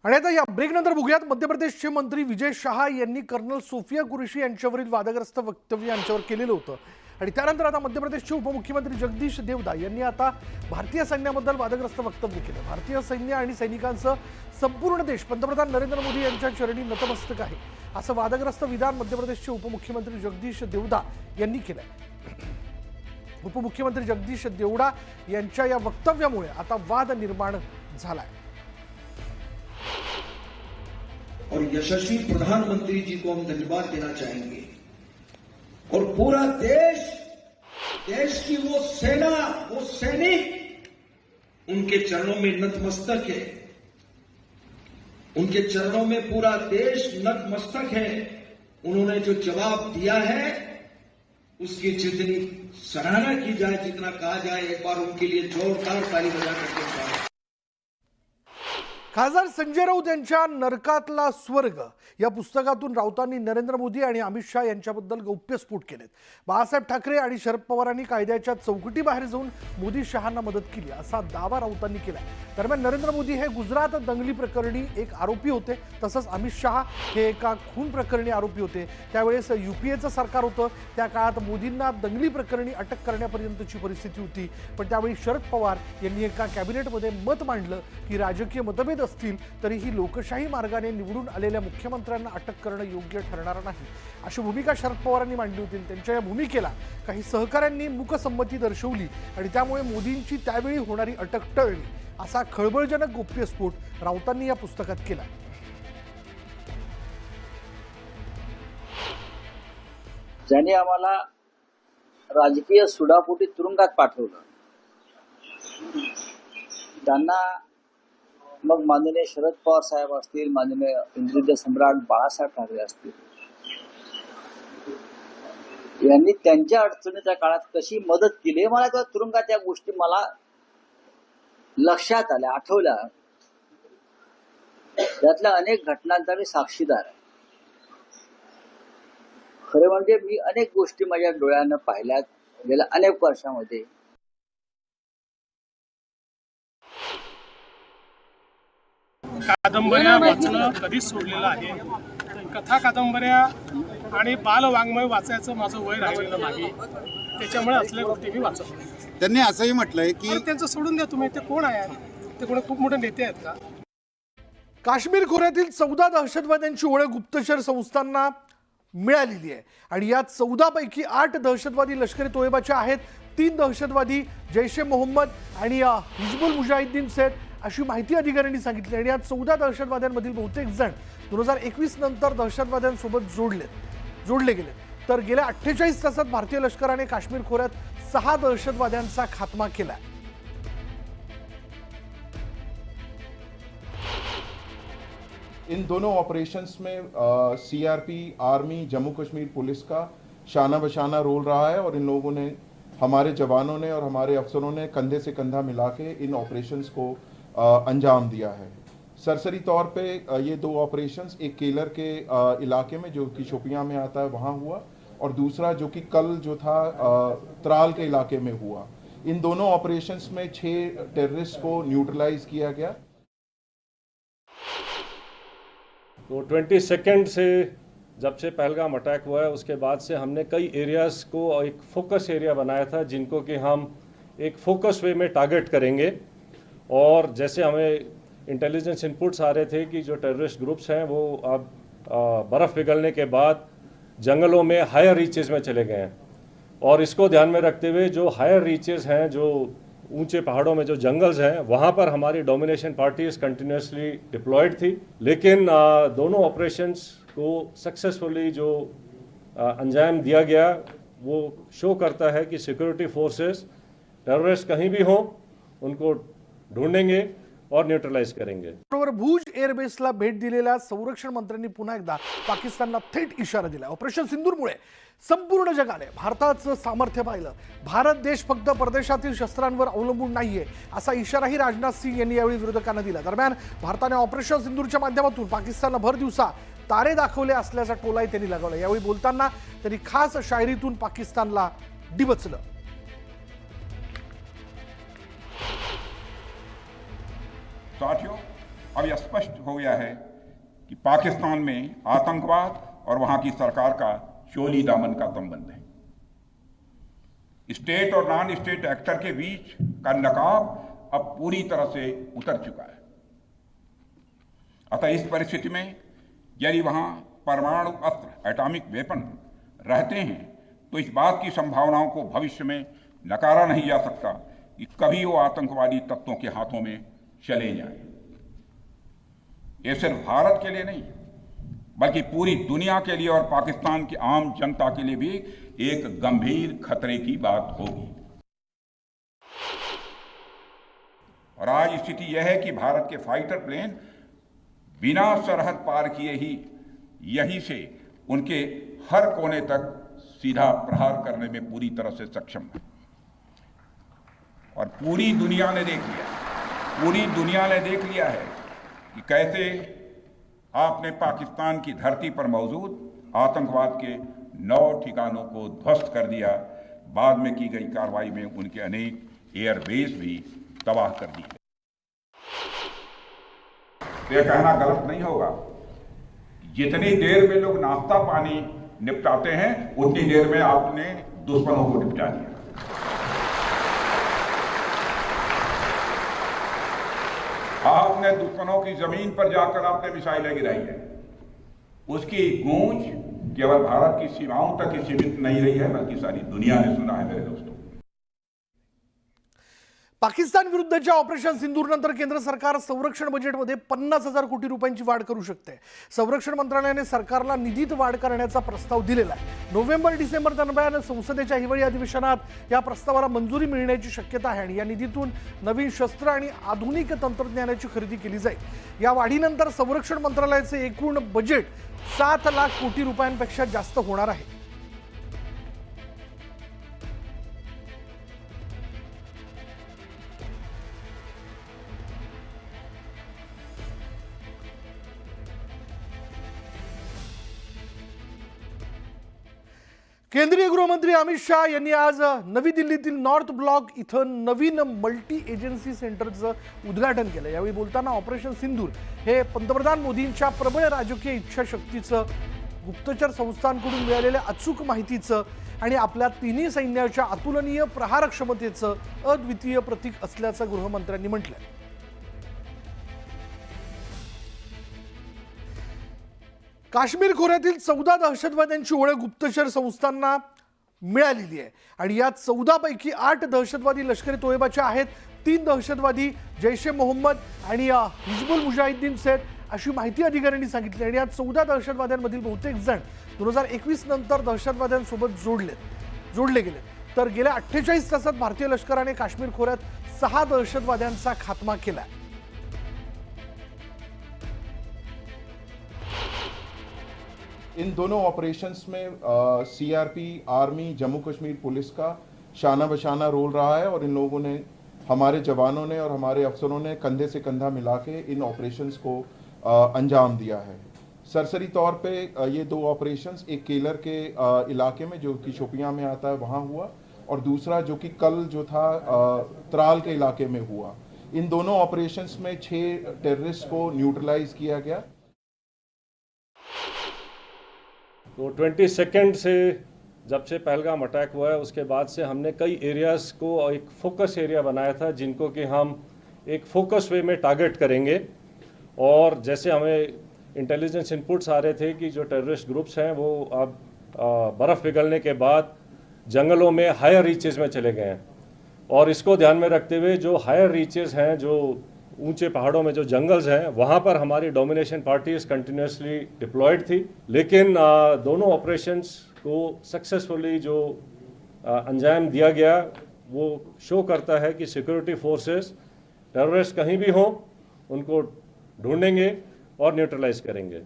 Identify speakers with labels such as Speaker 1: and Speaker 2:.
Speaker 1: आणि आता या ब्रेक नंतर बघूयात मध्य प्रदेशचे मंत्री विजय शहा यांनी कर्नल सोफिया कुरेशी यांच्यावरील वादग्रस्त वक्तव्य यांच्यावर केलेलं होतं। आणि त्यानंतर आता मध्य प्रदेशचे उपमुख्यमंत्री जगदीश देवदा यांनी आता भारतीय सैन्याबद्दल वादग्रस्त वक्तव्य केलं। भारतीय सैन्य आणि सैनिकांचं संपूर्ण देश पंतप्रधान नरेंद्र मोदी यांच्या चरणी नतमस्तक आहे असं वादग्रस्त विधान मध्य प्रदेशचे उपमुख्यमंत्री जगदीश देवदा यांनी केलंय। उपमुख्यमंत्री जगदीश देवड़ा यांच्या या वक्तव्यामुळे आता वाद निर्माण झालाय।
Speaker 2: और यशस्वी प्रधानमंत्री जी को हम धन्यवाद देना चाहेंगे और पूरा देश की वो सेना, वो सैनिक उनके चरणों में नतमस्तक है। उनके चरणों में पूरा देश नतमस्तक है। उन्होंने जो जवाब दिया है उसकी जितनी सराहना की जाए, जितना कहा जाए, एक बार उनके लिए जोरदार ताली बजा करके।
Speaker 1: खासदार संजय राऊत यांच्या नरकातला स्वर्ग या पुस्तकातून राऊतांनी नरेंद्र मोदी आणि अमित शाह यांच्याबद्दल गौप्यस्फोट केलेत। बाळासाहेब ठाकरे आणि शरद पवारांनी कायद्याच्या चौकटीबाहेर जाऊन मोदी शहांना मदत केली असा दावा राऊतांनी केलाय। दरम्यान नरेंद्र मोदी हे गुजरात दंगली प्रकरणी एक आरोपी होते, तसंच अमित शाह हे एका खून प्रकरणी आरोपी होते। त्यावेळेस यूपीएचं सरकार होतं, त्या काळात मोदींना दंगली प्रकरणी अटक करण्यापर्यंतची परिस्थिती होती। पण त्यावेळी शरद पवार यांनी एका कॅबिनेटमध्ये मत मांडलं की राजकीय मतभेद असतील तरीही लोकशाही मार्गाने निवडून आलेल्या मुख्यमंत्र्यांना अटक करणं योग्य ठरणार नाही अशी भूमिका शरद पवारांनी मांडली होती। त्यांच्या या भूमिकेला काही सहकाऱ्यांनी मूकसंमती दर्शवली आणि त्यामुळे मोदींची त्यावेळी होणारी अटक टळली असा खळबळजनक गोप्यस्फोट राऊतांनी या पुस्तकात केला।
Speaker 3: ज्यांनी आम्हाला राजकीय सुडापोटी तुरुंगात पाठवलं त्यांना मग माननीय शरद पवार साहेब असतील, माननीय इंद्रजित सम्राट बाळासाहेब ठाकरे असतील, यांनी त्यांच्या अडचणीच्या काळात कशी मदत केली मला त्या तुरुंगात या गोष्टी मला लक्षात आल्या, आठवल्या। त्यातल्या अनेक घटनांचा मी साक्षीदार आहे। खरे म्हणजे मी अनेक गोष्टी माझ्या डोळ्यानं पाहिल्यात गेल्या अनेक वर्षामध्ये।
Speaker 4: कादंबऱ्या वाचणं कधीच सोडलेलं आहे। कथा कादंबऱ्या आणि बालवाङ्मय वाचायचं माझं वय राहिलेलं नाही, त्याच्यामुळे असल्या गोष्टी मी वाचतो।
Speaker 5: त्यांनी असंही म्हटलंय की
Speaker 4: त्यांचं सोडून द्या, तुम्ही ते कोण आहेत? ते कोण खूप मोठे नेते आहेत का?
Speaker 1: काश्मीर खोऱ्यातील 14 दहशतवाद्यांची ओळख गुप्तचर संस्थांना मिळालेली आहे आणि यात 14 पैकी 8 दहशतवादी लष्करी तोयबाचे आहेत। 3 दहशतवादी जैश ए मोहम्मद आणि हिजबुल मुजाहिद्दीनचे आहेत अशी माहिती अधिकाऱ्यांनी सांगितली। आणि यात 14 दहशतवाद्यांमधील बहुतेक जण 2021 नंतर दहशतवाद्यांसोबत जोडले गेले। तर गेल्या 48 तासात भारतीय लष्कराने काश्मीर खोऱ्यात 6 दहशतवाद्यांचा खात्मा केला।
Speaker 6: इन दोनों ऑपरेशंस में CRP, army, Jammu Kashmir police का शाना बशाना रोल रहा है और इन लोगों ने, हमारे जवानों ने और हमारे अफसरों ने कंधे से कंधा मिला के इन ऑपरेशंस को अंजाम दिया है। सरसरी तौर पे ये 2 ऑपरेशंस, एक केलर के इलाके में जो कि शोपियां में आता है वहाँ हुआ, और दूसरा जो कि कल जो था त्राल के इलाके में हुआ। इन दोनों ऑपरेशंस में 6 टेररिस्ट को न्यूट्रलाइज किया गया।
Speaker 7: तो 22 से जब से पहलगाम अटैक हुआ है उसके बाद से हमने कई एरियाज़ को एक फोकस एरिया बनाया था जिनको कि हम एक फोकस वे में टारगेट करेंगे। और जैसे हमें इंटेलिजेंस इनपुट्स आ रहे थे कि जो टेररिस्ट ग्रुप्स हैं वो अब बर्फ़ पिघलने के बाद जंगलों में हायर रीचेस में चले गए हैं, और इसको ध्यान में रखते हुए जो हायर रीचेस हैं, जो ऊंचे पहाड़ों में जो जंगल्स हैं, वहाँ पर हमारी डोमिनेशन पार्टीज कंटिन्यूसली डिप्लॉयड थी। लेकिन दोनों ऑपरेशंस को सक्सेसफुली जो अंजाम दिया गया वो शो करता है कि सिक्योरिटी फोर्सेस टेररिस्ट कहीं भी हों उनको ढूंढेंगे और न्यूट्रलाइज करेंगे।
Speaker 1: बरोबर भुज एअरबेसला भेट दिलेल्या संरक्षण मंत्र्यांनी पुन्हा एकदा पाकिस्तानला थेट इशारा दिला। ऑपरेशन सिंदूरमुळे संपूर्ण जगाने भारताचं सामर्थ्य पाहिलं। भारत देश फक्त परदेशातील शस्त्रांवर अवलंबून नाहीये असा इशाराही राजनाथ सिंह यांनी यावेळी विरोधकांना दिला। दरम्यान भारताने ऑपरेशन सिंदूरच्या माध्यमातून पाकिस्तानला भर दिवसा तारे दाखवले असल्याचा टोलाही त्यांनी लगावला। यावेळी बोलताना त्यांनी खास शायरीतून पाकिस्तानला डिवचलं।
Speaker 8: साथियों, अब यह स्पष्ट हो गया है कि पाकिस्तान में आतंकवाद और वहां की सरकार का चोली दामन का संबंध है। स्टेट और नॉन स्टेट एक्टर के बीच का नकाब अब पूरी तरह से उतर चुका है। अतः इस परिस्थिति में यदि वहां परमाणु अस्त्र एटॉमिक वेपन रहते हैं तो इस बात की संभावनाओं को भविष्य में नकारा नहीं जा सकता कि कभी वो आतंकवादी तत्वों के हाथों में चले जाएं। ये सिर्फ भारत के लिए नहीं बल्कि पूरी दुनिया के लिए और पाकिस्तान की आम जनता के लिए भी एक गंभीर खतरे की बात होगी। और आज स्थिति यह है कि भारत के फाइटर प्लेन बिना सरहद पार किए ही यहीं से उनके हर कोने तक सीधा प्रहार करने में पूरी तरह से सक्षम है। और पूरी दुनिया ने देख लिया है कि कैसे आपने पाकिस्तान की धरती पर मौजूद आतंकवाद के 9 ठिकानों को ध्वस्त कर दिया। बाद में की गई कार्रवाई में उनके अनेक एयरबेस भी तबाह कर दिए। यह कहना गलत नहीं होगा, जितनी देर में लोग नाश्ता पानी निपटाते हैं उतनी देर में आपने दुश्मनों को निपटा दिया। आपने दुश्मनों की जमीन पर जाकर आपने मिसाइलें गिराई है। उसकी गूंज केवल भारत की सीमाओं तक ही सीमित नहीं रही है बल्कि सारी दुनिया ने सुना है। मेरे दोस्तों,
Speaker 1: पाकिस्तान विरुद्धच्या ऑपरेशन सिंदूर नंतर केंद्र सरकार संरक्षण बजेटमध्ये 50,000 कोटी रुपयांची वाढ करू शकते। संरक्षण मंत्रालयाने सरकारला निधीत वाढ करण्याचा प्रस्ताव दिलेला आहे। नोव्हेंबर-डिसेंबर दरम्यान संसदेच्या हिवाळी अधिवेशनात या प्रस्तावाला मंजुरी मिळण्याची शक्यता आहे आणि या निधीतून नवीन शस्त्र आणि आधुनिक तंत्रज्ञानाची खरेदी केली जाईल। या वाढीनंतर संरक्षण मंत्रालयाचे एकूण बजेट 7 लाख कोटी रुपयांपेक्षा जास्त होणार आहे। केंद्रीय गृहमंत्री अमित शाह यांनी आज नवी दिल्लीतील नॉर्थ ब्लॉक इथं नवीन मल्टी एजन्सी सेंटरचं उद्घाटन केलं। यावेळी बोलताना ऑपरेशन सिंदूर हे पंतप्रधान मोदींच्या प्रबळ राजकीय इच्छाशक्तीचं, गुप्तचर संस्थांकडून मिळालेल्या अचूक माहितीचं आणि आपल्या तिन्ही सैन्याच्या अतुलनीय प्रहार क्षमतेचं अद्वितीय प्रतीक असल्याचं गृहमंत्र्यांनी म्हटलं। काश्मीर खोऱ्यातील 14 दहशतवाद्यांची ओळख गुप्तचर संस्थांना मिळालेली आहे आणि यात 14 पैकी 8 दहशतवादी लष्कर ए तोयबाचे आहेत। 3 दहशतवादी जैश ए मोहम्मद आणि हिजबुल मुजाहिद्दीनचे आहेत अशी माहिती अधिकाऱ्यांनी सांगितली आणि यात 14 दहशतवाद्यांमधील बहुतेक जण 2021 नंतर दहशतवाद्यांसोबत जोडले गेले। तर गेल्या 48 तासात भारतीय लष्कराने काश्मीर खोऱ्यात 6 दहशतवाद्यांचा खात्मा केला।
Speaker 6: इन दोनों ऑपरेशंस में CRP, army, Jammu Kashmir police का शाना बशाना रोल रहा है और इन लोगों ने, हमारे जवानों ने और हमारे अफसरों ने कंधे से कंधा मिला के इन ऑपरेशंस को अंजाम दिया है। सरसरी तौर पे ये 2 ऑपरेशंस, एक केलर के इलाके में जो कि शोपियां में आता है वहाँ हुआ और दूसरा जो कि कल जो था त्राल के इलाके में हुआ। इन दोनों ऑपरेशंस में 6 टेररिस्ट को न्यूट्रलाइज किया गया।
Speaker 7: तो 22 से जब से पहलगाम अटैक हुआ है उसके बाद से हमने कई एरियाज़ को एक फोकस एरिया बनाया था जिनको कि हम एक फोकस वे में टारगेट करेंगे। और जैसे हमें इंटेलिजेंस इनपुट्स आ रहे थे कि जो टेररिस्ट ग्रुप्स हैं वो अब बर्फ़ पिघलने के बाद जंगलों में हायर रीचेज़ में चले गए हैं और इसको ध्यान में रखते हुए जो हायर रीचेज़ हैं, जो ऊंचे पहाड़ों में जो जंगल्स हैं, वहाँ पर हमारी डोमिनेशन पार्टीज कंटिन्यूसली डिप्लॉयड थी। लेकिन दोनों ऑपरेशंस को सक्सेसफुली जो अंजाम दिया गया वो शो करता है कि सिक्योरिटी फोर्सेस टेररिस्ट कहीं भी हों उनको ढूंढेंगे और न्यूट्रलाइज करेंगे।